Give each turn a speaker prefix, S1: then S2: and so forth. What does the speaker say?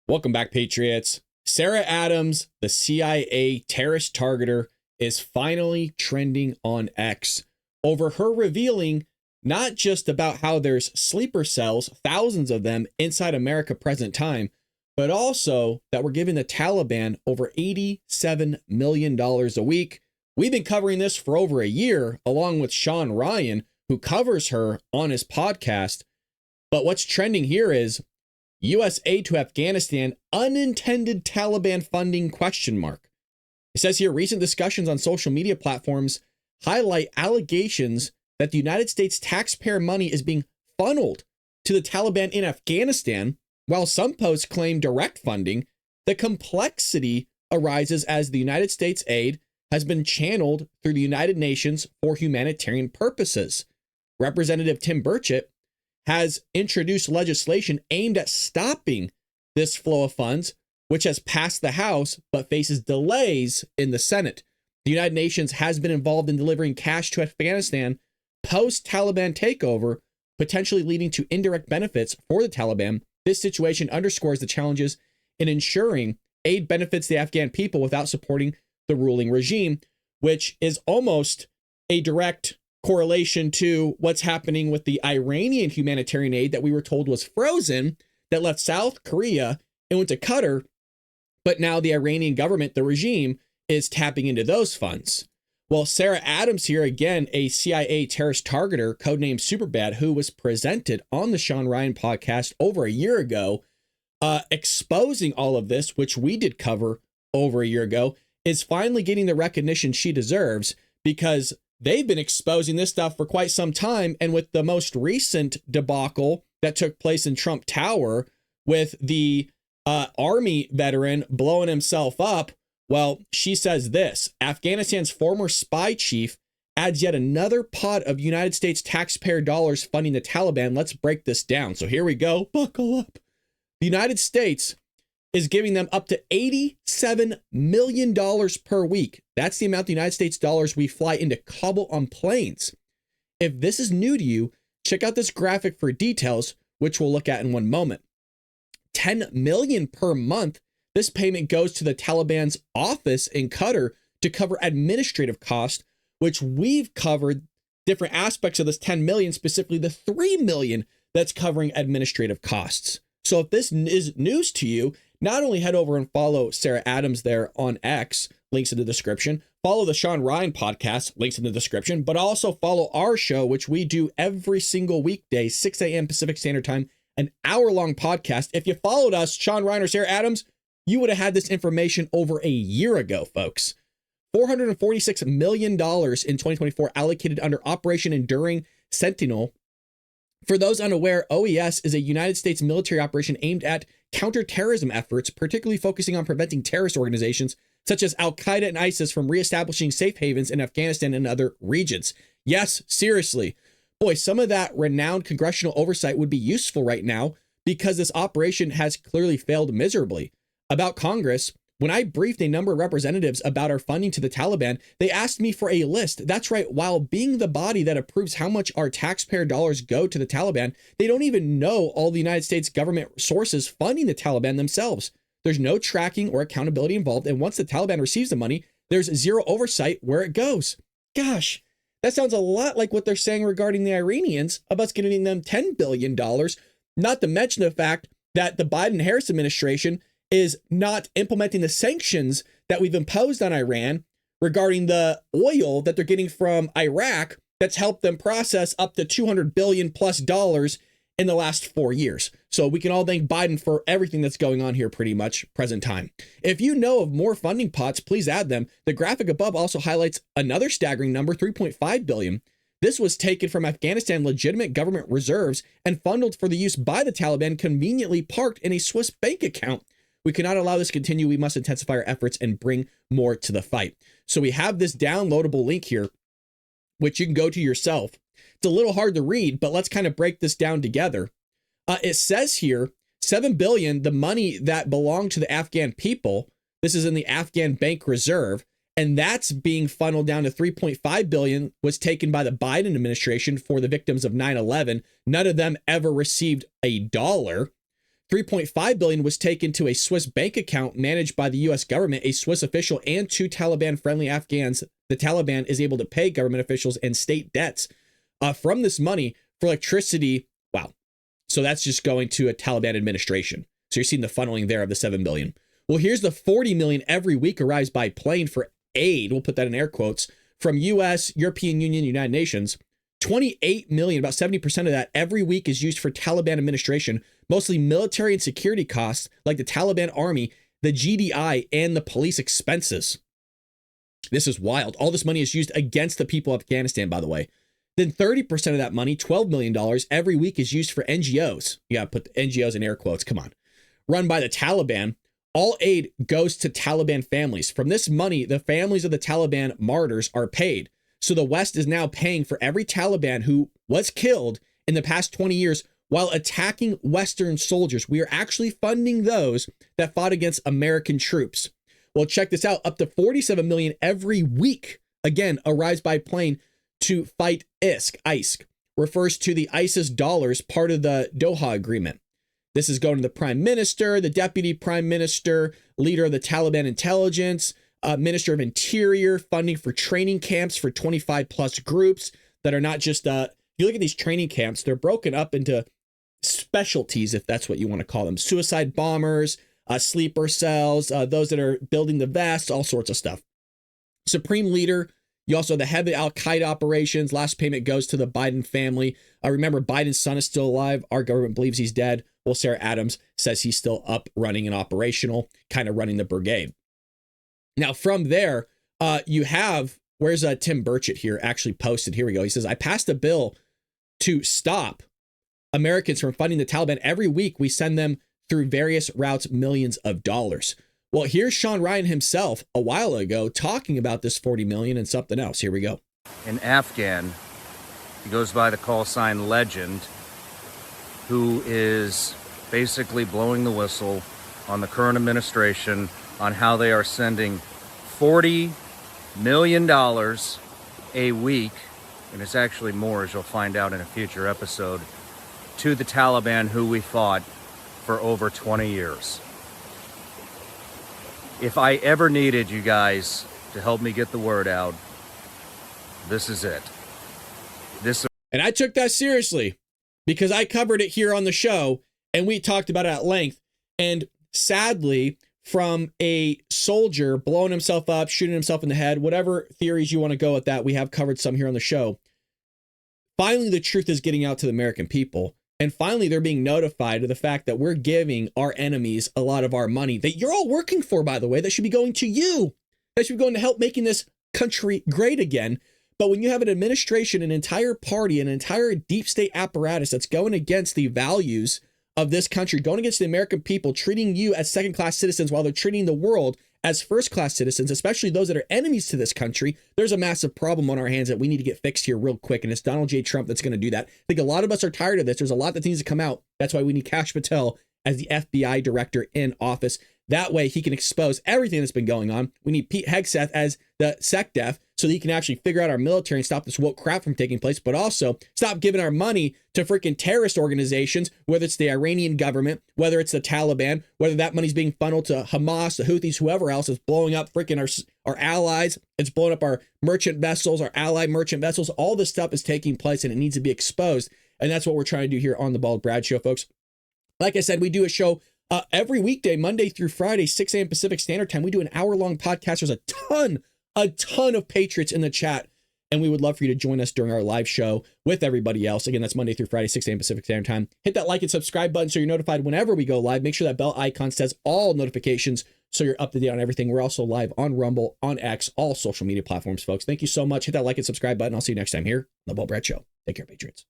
S1: Welcome back, Patriots. Sarah Adams, the CIA terrorist targeter, is finally trending on X over her revealing not just about how there's sleeper cells, thousands of them inside America present time, but also that we're giving the Taliban over $87 million a week. We've been covering this for over a year, along with Sean Ryan, who covers her on his podcast. But what's trending here is U.S. aid to Afghanistan, unintended Taliban funding, ? It says here, recent discussions on social media platforms highlight allegations that the United States taxpayer money is being funneled to the Taliban in Afghanistan, while some posts claim direct funding. The complexity arises as the United States aid has been channeled through the United Nations for humanitarian purposes. Representative Tim Burchett has introduced legislation aimed at stopping this flow of funds, which has passed the House but faces delays in the Senate. The United Nations has been involved in delivering cash to Afghanistan post-Taliban takeover, potentially leading to indirect benefits for the Taliban. This situation underscores the challenges in ensuring aid benefits the Afghan people without supporting the ruling regime, which is almost a direct correlation to what's happening with the Iranian humanitarian aid that we were told was frozen, that left South Korea and went to Qatar. But now the Iranian government, the regime, is tapping into those funds. Well, Sarah Adams here, again, a CIA terrorist targeter, codenamed Superbad, who was presented on the Sean Ryan podcast over a year ago, exposing all of this, which we did cover over a year ago, is finally getting the recognition she deserves, because they've been exposing this stuff for quite some time. And with the most recent debacle that took place in Trump Tower with the Army veteran blowing himself up, well, she says this: Afghanistan's former spy chief adds yet another pot of United States taxpayer dollars funding the Taliban. Let's break this down. So here we go. Buckle up. The United States is giving them up to $87 million per week. That's the amount the United States dollars we fly into Kabul on planes. If this is new to you, check out this graphic for details, which we'll look at in one moment. $10 million per month. This payment goes to the Taliban's office in Qatar to cover administrative costs, which we've covered different aspects of this 10 million, specifically the 3 million that's covering administrative costs. So if this is news to you, not only head over and follow Sarah Adams there on X, links in the description, follow the Sean Ryan podcast, links in the description, but also follow our show, which we do every single weekday, 6 a.m. Pacific Standard Time, an hour-long podcast. If you followed us, Sean Ryan or Sarah Adams, you would have had this information over a year ago, folks. $446 million in 2024 allocated under Operation Enduring Sentinel. For those unaware, OES is a United States military operation aimed at counterterrorism efforts, particularly focusing on preventing terrorist organizations such as Al-Qaeda and ISIS from reestablishing safe havens in Afghanistan and other regions. Yes, seriously. Boy, some of that renowned congressional oversight would be useful right now, because this operation has clearly failed miserably. About Congress, when I briefed a number of representatives about our funding to the Taliban, they asked me for a list. That's right. While being the body that approves how much our taxpayer dollars go to the Taliban, they don't even know all the United States government sources funding the Taliban themselves. There's no tracking or accountability involved. And once the Taliban receives the money, there's zero oversight where it goes. Gosh, that sounds a lot like what they're saying regarding the Iranians about giving them $10 billion, not to mention the fact that the Biden-Harris administration is not implementing the sanctions that we've imposed on Iran regarding the oil that they're getting from Iraq that's helped them process up to $200 billion plus in the last 4 years. So we can all thank Biden for everything that's going on here pretty much present time. If you know of more funding pots, please add them. The graphic above also highlights another staggering number, $3.5 billion. This was taken from Afghanistan legitimate government reserves and funneled for the use by the Taliban, conveniently parked in a Swiss bank account. We cannot allow this to continue. We must intensify our efforts and bring more to the fight. So we have this downloadable link here, which you can go to yourself. It's a little hard to read, but let's kind of break this down together. It says here, $7 billion, the money that belonged to the Afghan people. This is in the Afghan Bank Reserve, and that's being funneled down to $3.5 billion, was taken by the Biden administration for the victims of 9/11. None of them ever received a dollar. $3.5 billion was taken to a Swiss bank account managed by the U.S. government, a Swiss official, and 2 Taliban-friendly Afghans. The Taliban is able to pay government officials and state debts from this money for electricity. Wow. So that's just going to a Taliban administration. So you're seeing the funneling there of the $7 billion. Well, here's the $40 million every week arrives by plane for aid. We'll put that in air quotes from U.S., European Union, United Nations. 28 million, about 70% of that every week is used for Taliban administration, mostly military and security costs like the Taliban army, the GDI, and the police expenses. This is wild. All this money is used against the people of Afghanistan, by the way. Then 30% of that money, $12 million every week, is used for NGOs. You got to put NGOs in air quotes. Come on. Run by the Taliban. All aid goes to Taliban families. From this money, the families of the Taliban martyrs are paid. So the West is now paying for every Taliban who was killed in the past 20 years while attacking Western soldiers. We are actually funding those that fought against American troops. Well, check this out. Up to 47 million every week, again, arrives by plane to fight ISK, refers to the ISIS dollars, part of the Doha agreement. This is going to the prime minister, the deputy prime minister, leader of the Taliban intelligence, Minister of Interior, funding for training camps for 25 plus groups that are not just, you look at these training camps, they're broken up into specialties, if that's what you want to call them. Suicide bombers, sleeper cells, those that are building the vests, all sorts of stuff. Supreme leader, you also have the head of Al-Qaeda operations. Last payment goes to the Biden family. Remember, Biden's son is still alive. Our government believes he's dead. Well, Sarah Adams says he's still up, running and operational, kind of running the brigade. Now, from there, you have, where's Tim Burchett here actually posted? Here we go. He says, I passed a bill to stop Americans from funding the Taliban. Every week, we send them through various routes millions of dollars. Well, here's Sean Ryan himself a while ago talking about this 40 million and something else. Here we go.
S2: An Afghan, he goes by the call sign Legend, who is basically blowing the whistle on the current administration on how they are sending $40 million a week, and it's actually more, as you'll find out in a future episode, to the Taliban, who we fought for over 20 years. If I ever needed you guys to help me get the word out, this is it.
S1: And I took that seriously because I covered it here on the show and we talked about it at length. And sadly, from a soldier blowing himself up, shooting himself in the head, whatever theories you want to go with that, we have covered some here on the show. Finally, the truth is getting out to the American people. And finally, they're being notified of the fact that we're giving our enemies a lot of our money that you're all working for, by the way, that should be going to you. That should be going to help making this country great again. But when you have an administration, an entire party, an entire deep state apparatus that's going against the values of this country, going against the American people, treating you as second-class citizens while they're treating the world as first-class citizens, especially those that are enemies to this country, there's a massive problem on our hands that we need to get fixed here real quick. And it's Donald J. Trump that's going to do that. I think a lot of us are tired of this. There's a lot that needs to come out. That's why we need Kash Patel as the FBI director in office. That way he can expose everything that's been going on. We need Pete Hegseth as the SecDef so that he can actually figure out our military and stop this woke crap from taking place, but also stop giving our money to freaking terrorist organizations, whether it's the Iranian government, whether it's the Taliban, whether that money's being funneled to Hamas, the Houthis, whoever else is blowing up freaking our allies. It's blowing up our merchant vessels, our allied merchant vessels. All this stuff is taking place and it needs to be exposed. And that's what we're trying to do here on the Bald Brad Show, folks. Like I said, we do a show every weekday, Monday through Friday, 6 a.m. Pacific Standard Time. We do an hour-long podcast. There's a ton of patriots in the chat, and we would love for you to join us during our live show with everybody else. Again, that's Monday through Friday, 6 a.m. Pacific Standard Time. Hit that like and subscribe button so you're notified whenever we go live. Make sure that bell icon says all notifications so you're up to date on everything. We're also live on Rumble, on X, all social media platforms, folks. Thank you so much. Hit that like and subscribe button. I'll see you next time here on The Bald Brad Show. Take care, patriots.